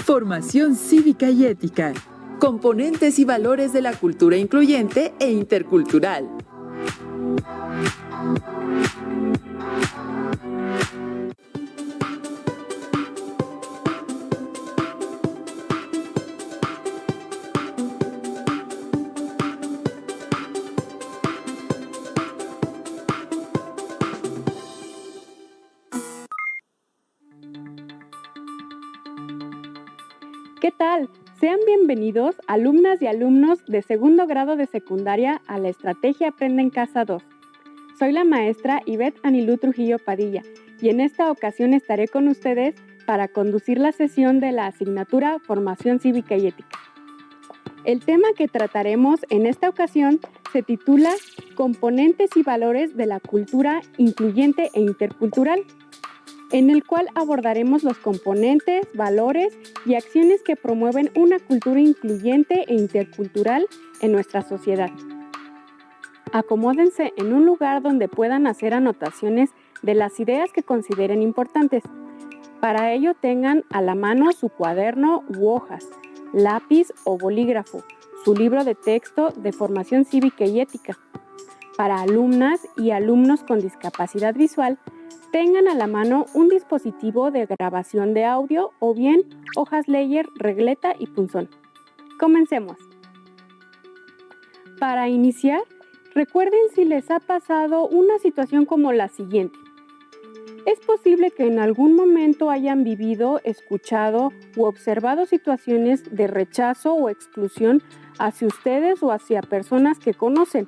Formación cívica y ética. Componentes y valores de la cultura incluyente e intercultural. ¿Qué tal? Sean bienvenidos alumnas y alumnos de segundo grado de secundaria a la Estrategia Aprende en Casa 2. Soy la maestra Ivette Anilú Trujillo Padilla y en esta ocasión estaré con ustedes para conducir la sesión de la asignatura Formación Cívica y Ética. El tema que trataremos en esta ocasión se titula Componentes y valores de la cultura incluyente e intercultural, en el cual abordaremos los componentes, valores y acciones que promueven una cultura incluyente e intercultural en nuestra sociedad. Acomódense en un lugar donde puedan hacer anotaciones de las ideas que consideren importantes. Para ello tengan a la mano su cuaderno u hojas, lápiz o bolígrafo, su libro de texto de formación cívica y ética. Para alumnas y alumnos con discapacidad visual, tengan a la mano un dispositivo de grabación de audio o bien hojas Leyer, regleta y punzón. Comencemos. Para iniciar, recuerden si les ha pasado una situación como la siguiente. Es posible que en algún momento hayan vivido, escuchado u observado situaciones de rechazo o exclusión hacia ustedes o hacia personas que conocen.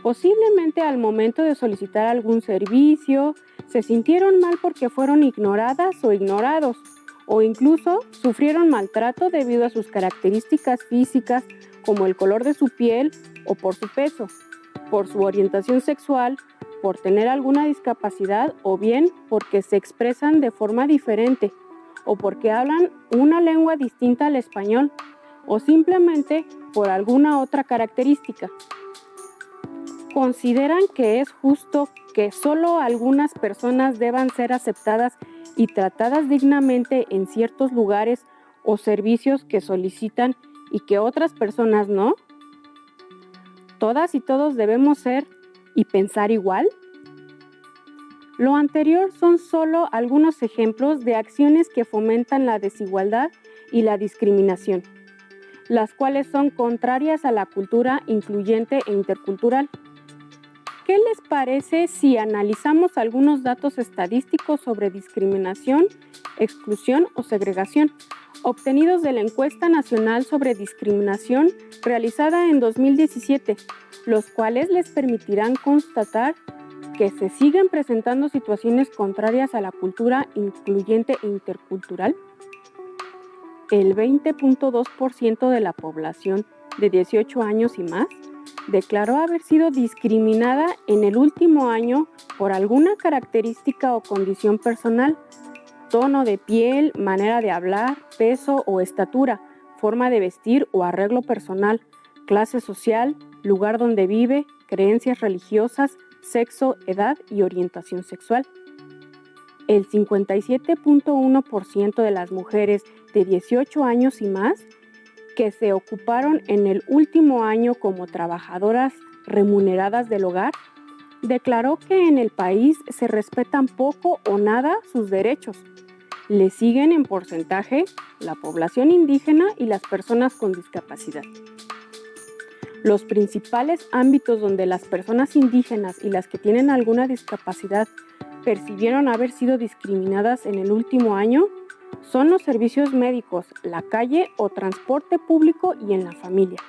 Posiblemente al momento de solicitar algún servicio, se sintieron mal porque fueron ignoradas o ignorados, o incluso sufrieron maltrato debido a sus características físicas como el color de su piel o por su peso, por su orientación sexual, por tener alguna discapacidad o bien porque se expresan de forma diferente o porque hablan una lengua distinta al español o simplemente por alguna otra característica. ¿Consideran que es justo que solo algunas personas deban ser aceptadas y tratadas dignamente en ciertos lugares o servicios que solicitan y que otras personas no? ¿Todas y todos debemos ser y pensar igual? Lo anterior son solo algunos ejemplos de acciones que fomentan la desigualdad y la discriminación, las cuales son contrarias a la cultura incluyente e intercultural. ¿Qué les parece si analizamos algunos datos estadísticos sobre discriminación, exclusión o segregación, obtenidos de la Encuesta Nacional sobre Discriminación realizada en 2017, los cuales les permitirán constatar que se siguen presentando situaciones contrarias a la cultura incluyente e intercultural? El 20.2% de la población de 18 años y más declaró haber sido discriminada en el último año por alguna característica o condición personal, tono de piel, manera de hablar, peso o estatura, forma de vestir o arreglo personal, clase social, lugar donde vive, creencias religiosas, sexo, edad y orientación sexual. El 57.1% de las mujeres de 18 años y más que se ocuparon en el último año como trabajadoras remuneradas del hogar, declaró que en el país se respetan poco o nada sus derechos. Le siguen en porcentaje la población indígena y las personas con discapacidad. Los principales ámbitos donde las personas indígenas y las que tienen alguna discapacidad percibieron haber sido discriminadas en el último año son los servicios médicos, la calle o transporte público y en la familia.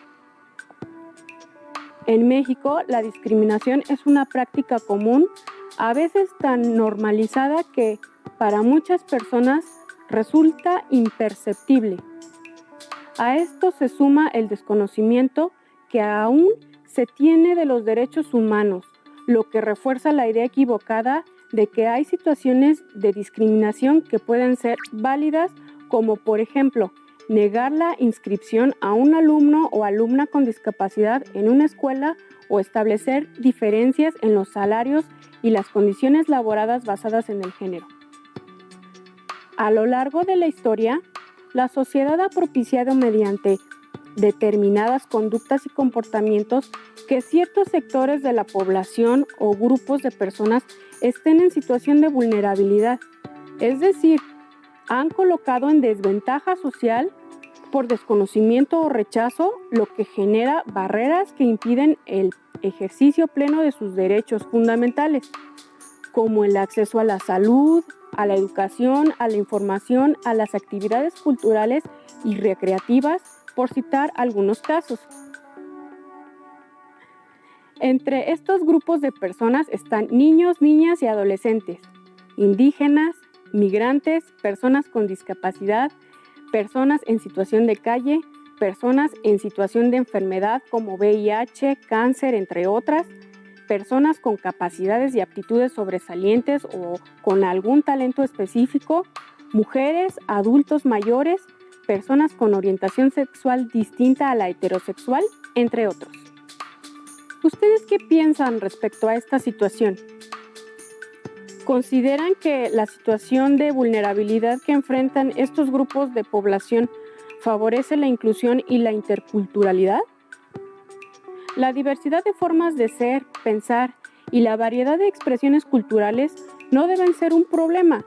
En México, la discriminación es una práctica común, a veces tan normalizada que para muchas personas resulta imperceptible. A esto se suma el desconocimiento que aún se tiene de los derechos humanos, lo que refuerza la idea equivocada de que hay situaciones de discriminación que pueden ser válidas, como por ejemplo, negar la inscripción a un alumno o alumna con discapacidad en una escuela o establecer diferencias en los salarios y las condiciones laborales basadas en el género. A lo largo de la historia, la sociedad ha propiciado mediante determinadas conductas y comportamientos que ciertos sectores de la población o grupos de personas estén en situación de vulnerabilidad, es decir, han colocado en desventaja social por desconocimiento o rechazo, lo que genera barreras que impiden el ejercicio pleno de sus derechos fundamentales, como el acceso a la salud, a la educación, a la información, a las actividades culturales y recreativas, por citar algunos casos. Entre estos grupos de personas están niños, niñas y adolescentes, indígenas, migrantes, personas con discapacidad, personas en situación de calle, personas en situación de enfermedad como VIH, cáncer, entre otras, personas con capacidades y aptitudes sobresalientes o con algún talento específico, mujeres, adultos mayores, personas con orientación sexual distinta a la heterosexual, entre otros. ¿Ustedes qué piensan respecto a esta situación? ¿Consideran que la situación de vulnerabilidad que enfrentan estos grupos de población favorece la inclusión y la interculturalidad? La diversidad de formas de ser, pensar y la variedad de expresiones culturales no deben ser un problema,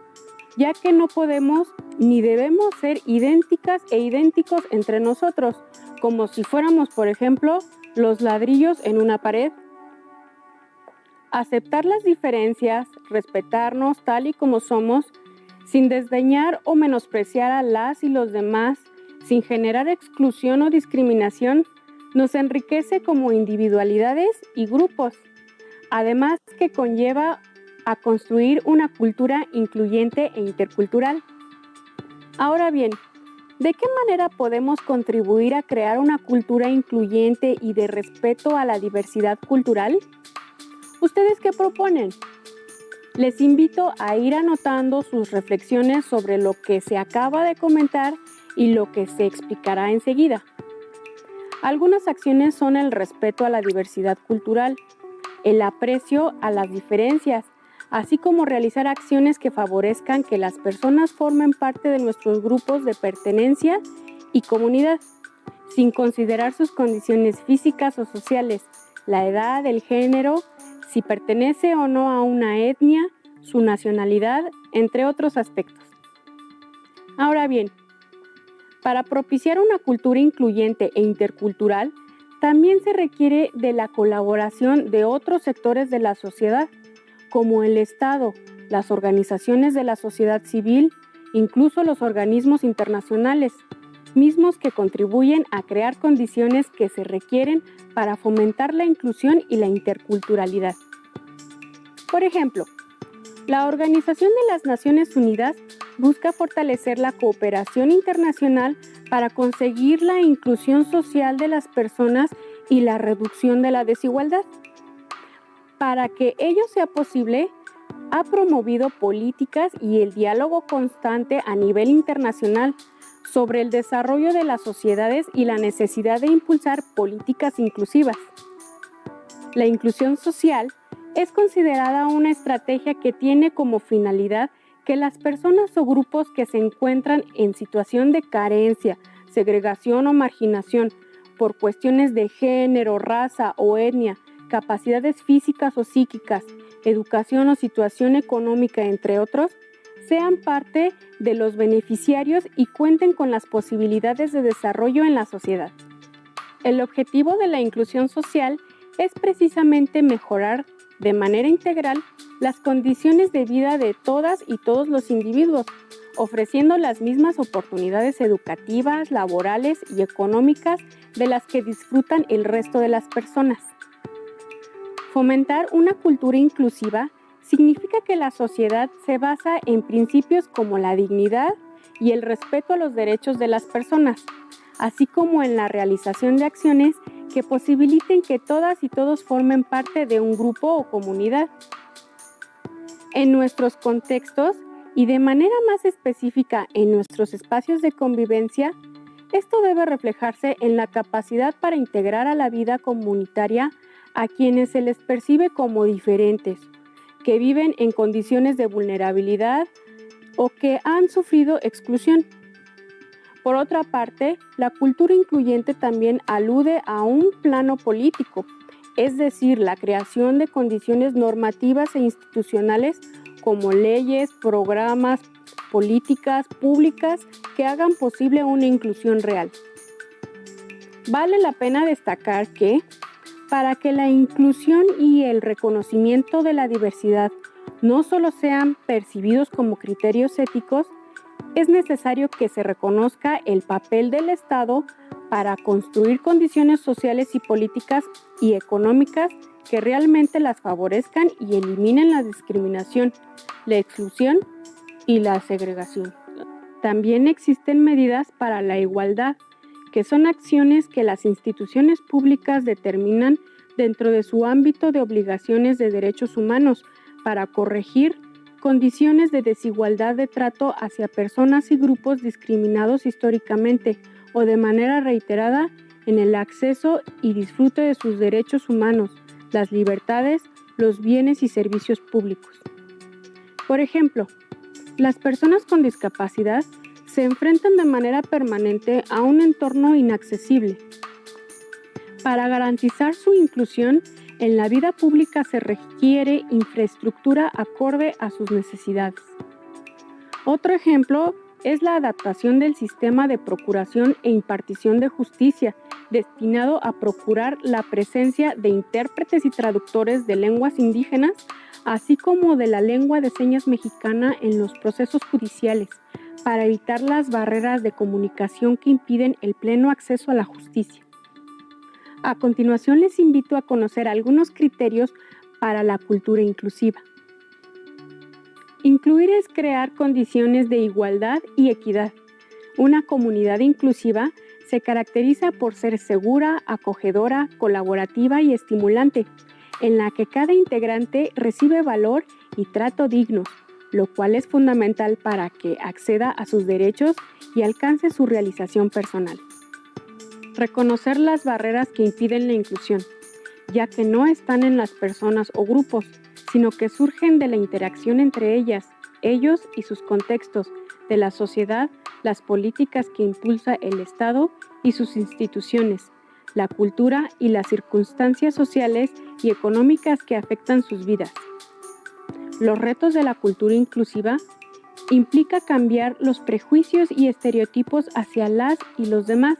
ya que no podemos ni debemos ser idénticas e idénticos entre nosotros, como si fuéramos, por ejemplo, los ladrillos en una pared. Aceptar las diferencias, respetarnos tal y como somos, sin desdeñar o menospreciar a las y los demás, sin generar exclusión o discriminación, nos enriquece como individualidades y grupos, además que conlleva a construir una cultura incluyente e intercultural. Ahora bien, ¿de qué manera podemos contribuir a crear una cultura incluyente y de respeto a la diversidad cultural? ¿Ustedes qué proponen? Les invito a ir anotando sus reflexiones sobre lo que se acaba de comentar y lo que se explicará enseguida. Algunas acciones son el respeto a la diversidad cultural, el aprecio a las diferencias, así como realizar acciones que favorezcan que las personas formen parte de nuestros grupos de pertenencia y comunidad, sin considerar sus condiciones físicas o sociales, la edad, el género, si pertenece o no a una etnia, su nacionalidad, entre otros aspectos. Ahora bien, para propiciar una cultura incluyente e intercultural, también se requiere de la colaboración de otros sectores de la sociedad, como el Estado, las organizaciones de la sociedad civil, incluso los organismos internacionales, mismos que contribuyen a crear condiciones que se requieren para fomentar la inclusión y la interculturalidad. Por ejemplo, la Organización de las Naciones Unidas busca fortalecer la cooperación internacional para conseguir la inclusión social de las personas y la reducción de la desigualdad. Para que ello sea posible, ha promovido políticas y el diálogo constante a nivel internacional sobre el desarrollo de las sociedades y la necesidad de impulsar políticas inclusivas. La inclusión social es considerada una estrategia que tiene como finalidad que las personas o grupos que se encuentran en situación de carencia, segregación o marginación por cuestiones de género, raza o etnia, capacidades físicas o psíquicas, educación o situación económica, entre otros, sean parte de los beneficiarios y cuenten con las posibilidades de desarrollo en la sociedad. El objetivo de la inclusión social es precisamente mejorar de manera integral las condiciones de vida de todas y todos los individuos, ofreciendo las mismas oportunidades educativas, laborales y económicas de las que disfrutan el resto de las personas. Fomentar una cultura inclusiva significa que la sociedad se basa en principios como la dignidad y el respeto a los derechos de las personas, así como en la realización de acciones que posibiliten que todas y todos formen parte de un grupo o comunidad. En nuestros contextos y de manera más específica en nuestros espacios de convivencia, esto debe reflejarse en la capacidad para integrar a la vida comunitaria a quienes se les percibe como diferentes, que viven en condiciones de vulnerabilidad o que han sufrido exclusión. Por otra parte, la cultura incluyente también alude a un plano político, es decir, la creación de condiciones normativas e institucionales como leyes, programas, políticas públicas que hagan posible una inclusión real. Vale la pena destacar que, para que la inclusión y el reconocimiento de la diversidad no solo sean percibidos como criterios éticos, es necesario que se reconozca el papel del Estado para construir condiciones sociales y políticas y económicas que realmente las favorezcan y eliminen la discriminación, la exclusión y la segregación. También existen medidas para la igualdad, que son acciones que las instituciones públicas determinan dentro de su ámbito de obligaciones de derechos humanos para corregir condiciones de desigualdad de trato hacia personas y grupos discriminados históricamente o de manera reiterada en el acceso y disfrute de sus derechos humanos, las libertades, los bienes y servicios públicos. Por ejemplo, las personas con discapacidad se enfrentan de manera permanente a un entorno inaccesible. Para garantizar su inclusión, en la vida pública se requiere infraestructura acorde a sus necesidades. Otro ejemplo es la adaptación del sistema de procuración e impartición de justicia, destinado a procurar la presencia de intérpretes y traductores de lenguas indígenas, así como de la lengua de señas mexicana en los procesos judiciales, para evitar las barreras de comunicación que impiden el pleno acceso a la justicia. A continuación les invito a conocer algunos criterios para la cultura inclusiva. Incluir es crear condiciones de igualdad y equidad. Una comunidad inclusiva se caracteriza por ser segura, acogedora, colaborativa y estimulante, en la que cada integrante recibe valor y trato dignos, lo cual es fundamental para que acceda a sus derechos y alcance su realización personal. Reconocer las barreras que impiden la inclusión, ya que no están en las personas o grupos, sino que surgen de la interacción entre ellas, ellos y sus contextos, de la sociedad, las políticas que impulsa el Estado y sus instituciones, la cultura y las circunstancias sociales y económicas que afectan sus vidas. Los retos de la cultura inclusiva implica cambiar los prejuicios y estereotipos hacia las y los demás,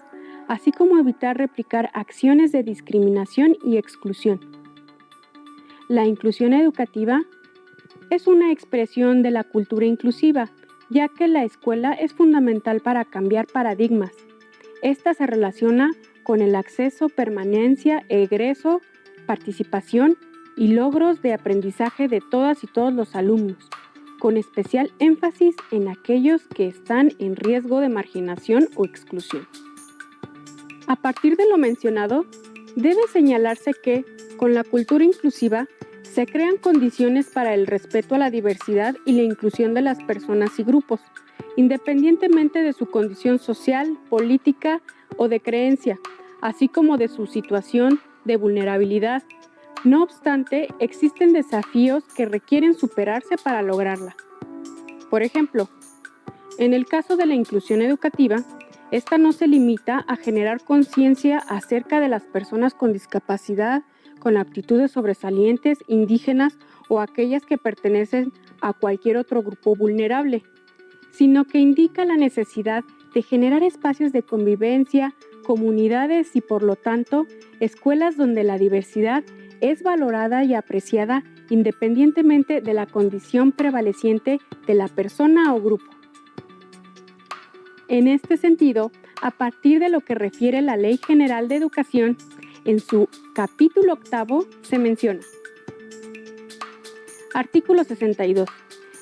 así como evitar replicar acciones de discriminación y exclusión. La inclusión educativa es una expresión de la cultura inclusiva, ya que la escuela es fundamental para cambiar paradigmas. Esta se relaciona con el acceso, permanencia, egreso, participación y logros de aprendizaje de todas y todos los alumnos, con especial énfasis en aquellos que están en riesgo de marginación o exclusión. A partir de lo mencionado, debe señalarse que, con la cultura inclusiva, se crean condiciones para el respeto a la diversidad y la inclusión de las personas y grupos, independientemente de su condición social, política o de creencia, así como de su situación de vulnerabilidad. No obstante, existen desafíos que requieren superarse para lograrla. Por ejemplo, en el caso de la inclusión educativa, esta no se limita a generar conciencia acerca de las personas con discapacidad, con aptitudes sobresalientes, indígenas o aquellas que pertenecen a cualquier otro grupo vulnerable, sino que indica la necesidad de generar espacios de convivencia, comunidades y, por lo tanto, escuelas donde la diversidad es valorada y apreciada independientemente de la condición prevaleciente de la persona o grupo. En este sentido, a partir de lo que refiere la Ley General de Educación, en su capítulo 8 se menciona: Artículo 62.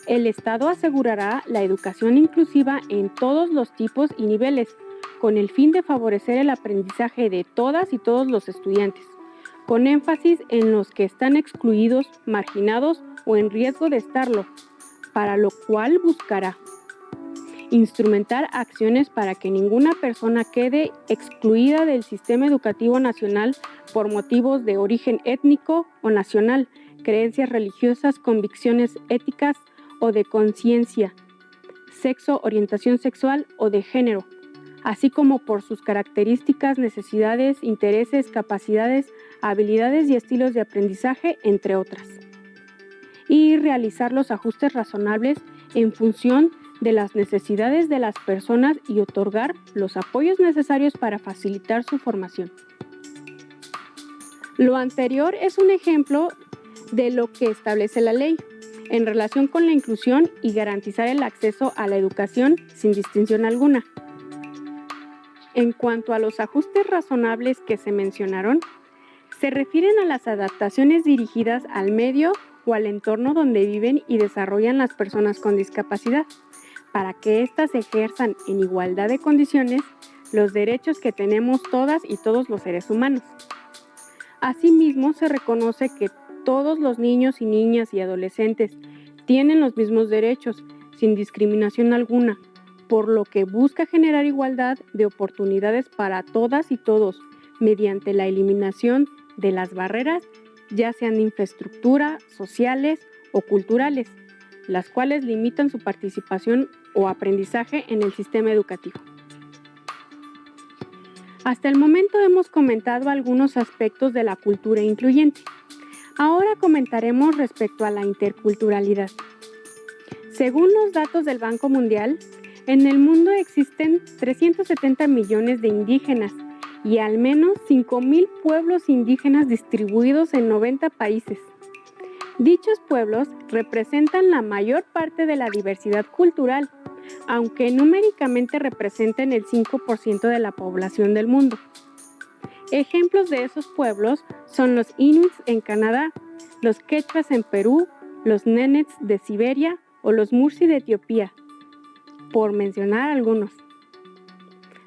El Estado asegurará la educación inclusiva en todos los tipos y niveles, con el fin de favorecer el aprendizaje de todas y todos los estudiantes, con énfasis en los que están excluidos, marginados o en riesgo de estarlo, para lo cual buscará instrumentar acciones para que ninguna persona quede excluida del sistema educativo nacional por motivos de origen étnico o nacional, creencias religiosas, convicciones éticas o de conciencia, sexo, orientación sexual o de género, así como por sus características, necesidades, intereses, capacidades, habilidades y estilos de aprendizaje, entre otras. Y realizar los ajustes razonables en función de las necesidades de las personas y otorgar los apoyos necesarios para facilitar su formación. Lo anterior es un ejemplo de lo que establece la ley en relación con la inclusión y garantizar el acceso a la educación sin distinción alguna. En cuanto a los ajustes razonables que se mencionaron, se refieren a las adaptaciones dirigidas al medio o al entorno donde viven y desarrollan las personas con discapacidad, para que éstas ejerzan en igualdad de condiciones los derechos que tenemos todas y todos los seres humanos. Asimismo, se reconoce que todos los niños y niñas y adolescentes tienen los mismos derechos, sin discriminación alguna, por lo que busca generar igualdad de oportunidades para todas y todos, mediante la eliminación de las barreras, ya sean de infraestructura, sociales o culturales, las cuales limitan su participación o aprendizaje en el sistema educativo. Hasta el momento hemos comentado algunos aspectos de la cultura incluyente. Ahora comentaremos respecto a la interculturalidad. Según los datos del Banco Mundial, en el mundo existen 370 millones de indígenas y al menos 5,000 pueblos indígenas distribuidos en 90 países. Dichos pueblos representan la mayor parte de la diversidad cultural, aunque numéricamente representen el 5% de la población del mundo. Ejemplos de esos pueblos son los inuits en Canadá, los quechuas en Perú, los nenets de Siberia o los mursi de Etiopía, por mencionar algunos.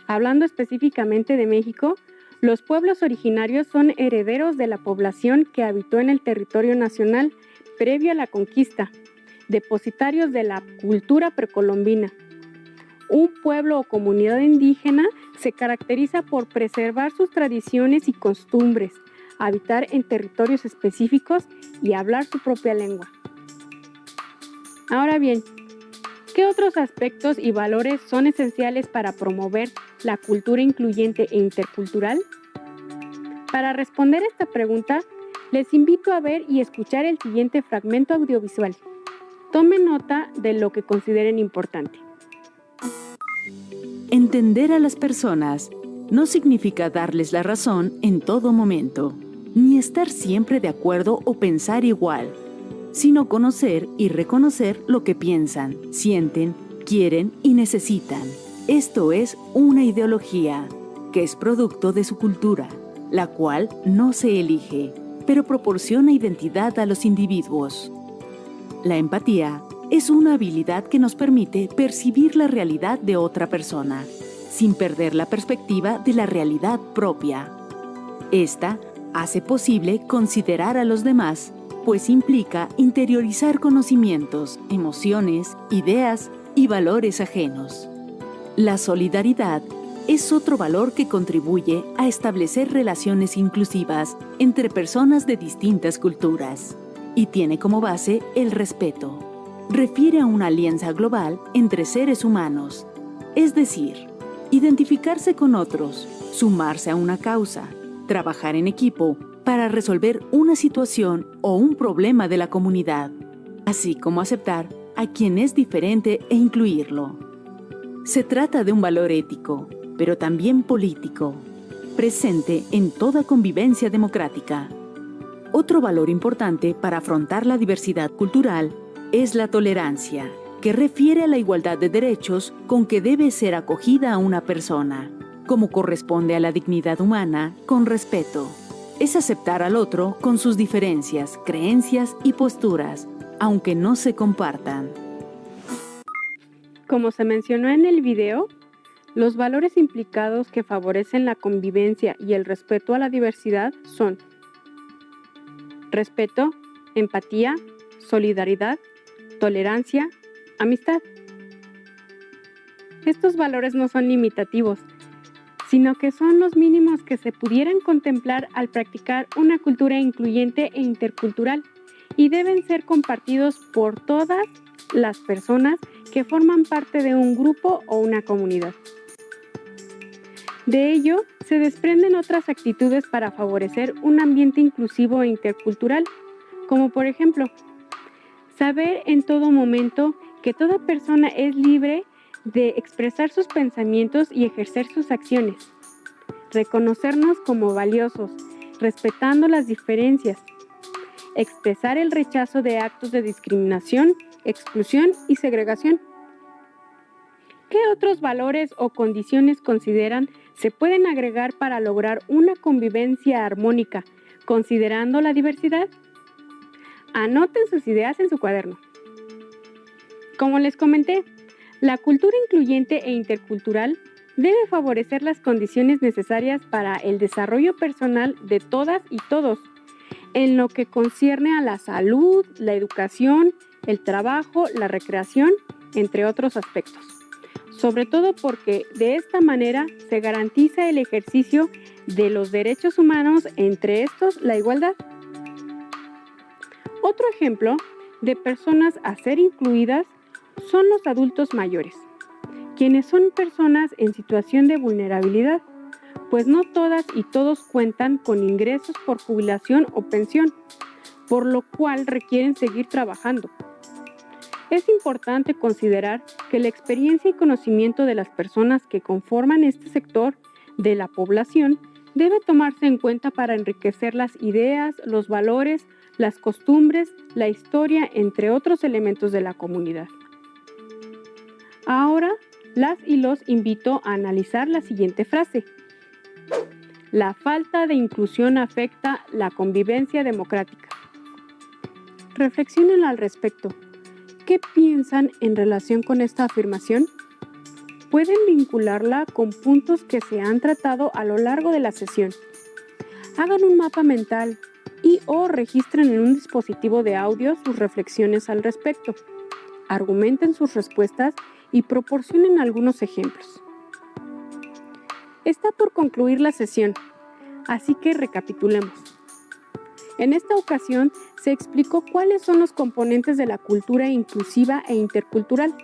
Hablando específicamente de México, los pueblos originarios son herederos de la población que habitó en el territorio nacional previo a la conquista, depositarios de la cultura precolombina. Un pueblo o comunidad indígena se caracteriza por preservar sus tradiciones y costumbres, habitar en territorios específicos y hablar su propia lengua. Ahora bien, ¿qué otros aspectos y valores son esenciales para promover la cultura incluyente e intercultural? Para responder esta pregunta, les invito a ver y escuchar el siguiente fragmento audiovisual. Tomen nota de lo que consideren importante. Entender a las personas no significa darles la razón en todo momento, ni estar siempre de acuerdo o pensar igual, sino conocer y reconocer lo que piensan, sienten, quieren y necesitan. Esto es una ideología que es producto de su cultura, la cual no se elige, pero proporciona identidad a los individuos. La empatía es una habilidad que nos permite percibir la realidad de otra persona, sin perder la perspectiva de la realidad propia. Esta hace posible considerar a los demás, pues implica interiorizar conocimientos, emociones, ideas y valores ajenos. La solidaridad es otro valor que contribuye a establecer relaciones inclusivas entre personas de distintas culturas y tiene como base el respeto. Refiere a una alianza global entre seres humanos, es decir, identificarse con otros, sumarse a una causa, trabajar en equipo para resolver una situación o un problema de la comunidad, así como aceptar a quien es diferente e incluirlo. Se trata de un valor ético, pero también político, presente en toda convivencia democrática. Otro valor importante para afrontar la diversidad cultural es la tolerancia, que refiere a la igualdad de derechos con que debe ser acogida a una persona, como corresponde a la dignidad humana, con respeto. Es aceptar al otro con sus diferencias, creencias y posturas, aunque no se compartan. Como se mencionó en el video, los valores implicados que favorecen la convivencia y el respeto a la diversidad son respeto, empatía, solidaridad, tolerancia, amistad. Estos valores no son limitativos, sino que son los mínimos que se pudieran contemplar al practicar una cultura incluyente e intercultural y deben ser compartidos por todas las personas que forman parte de un grupo o una comunidad. De ello, se desprenden otras actitudes para favorecer un ambiente inclusivo e intercultural, como por ejemplo, saber en todo momento que toda persona es libre de expresar sus pensamientos y ejercer sus acciones, reconocernos como valiosos, respetando las diferencias, expresar el rechazo de actos de discriminación, exclusión y segregación. ¿Qué otros valores o condiciones consideran se pueden agregar para lograr una convivencia armónica, considerando la diversidad? Anoten sus ideas en su cuaderno. Como les comenté, la cultura incluyente e intercultural debe favorecer las condiciones necesarias para el desarrollo personal de todas y todos, en lo que concierne a la salud, la educación, el trabajo, la recreación, entre otros aspectos. Sobre todo porque de esta manera se garantiza el ejercicio de los derechos humanos, entre estos la igualdad. Otro ejemplo de personas a ser incluidas son los adultos mayores, quienes son personas en situación de vulnerabilidad, pues no todas y todos cuentan con ingresos por jubilación o pensión, por lo cual requieren seguir trabajando. Es importante considerar que la experiencia y conocimiento de las personas que conforman este sector de la población debe tomarse en cuenta para enriquecer las ideas, los valores, las costumbres, la historia, entre otros elementos de la comunidad. Ahora, las y los invito a analizar la siguiente frase. La falta de inclusión afecta la convivencia democrática. Reflexionen al respecto. ¿Qué piensan en relación con esta afirmación? Pueden vincularla con puntos que se han tratado a lo largo de la sesión. Hagan un mapa mental y/o registren en un dispositivo de audio sus reflexiones al respecto. Argumenten sus respuestas y proporcionen algunos ejemplos. Está por concluir la sesión, así que recapitulemos. En esta ocasión se explicó cuáles son los componentes de la cultura inclusiva e intercultural,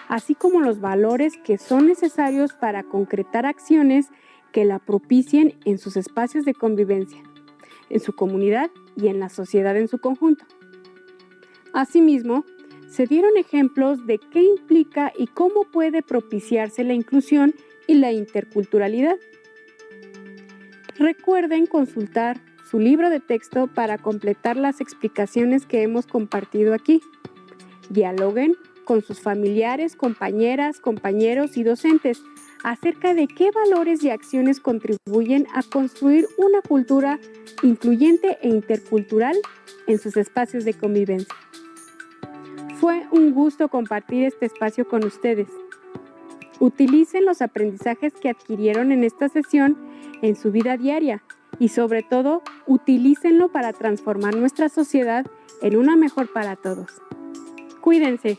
así como los valores que son necesarios para concretar acciones que la propicien en sus espacios de convivencia, en su comunidad y en la sociedad en su conjunto. Asimismo, se dieron ejemplos de qué implica y cómo puede propiciarse la inclusión y la interculturalidad. Recuerden consultar su libro de texto para completar las explicaciones que hemos compartido aquí. Dialoguen con sus familiares, compañeras, compañeros y docentes acerca de qué valores y acciones contribuyen a construir una cultura incluyente e intercultural en sus espacios de convivencia. Fue un gusto compartir este espacio con ustedes. Utilicen los aprendizajes que adquirieron en esta sesión en su vida diaria y sobre todo, utilícenlo para transformar nuestra sociedad en una mejor para todos. Cuídense.